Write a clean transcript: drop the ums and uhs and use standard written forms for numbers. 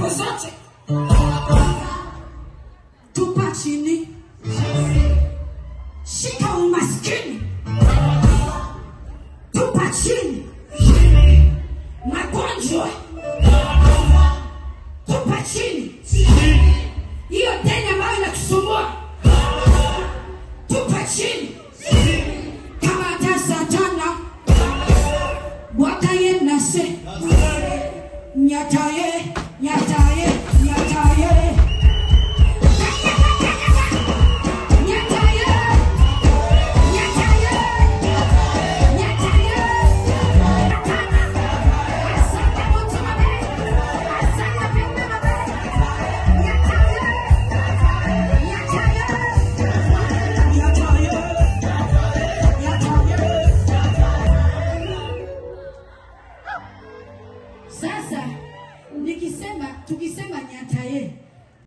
siku zote. Tupa chini, shika umaskini. Tupa chini magonjwa. Tupa chini hiyo deni ambayo inakusumbua. Tupa chini kama hata Satana wakaye nase nyataye nyataye nyataye Sasa tukisema nyataye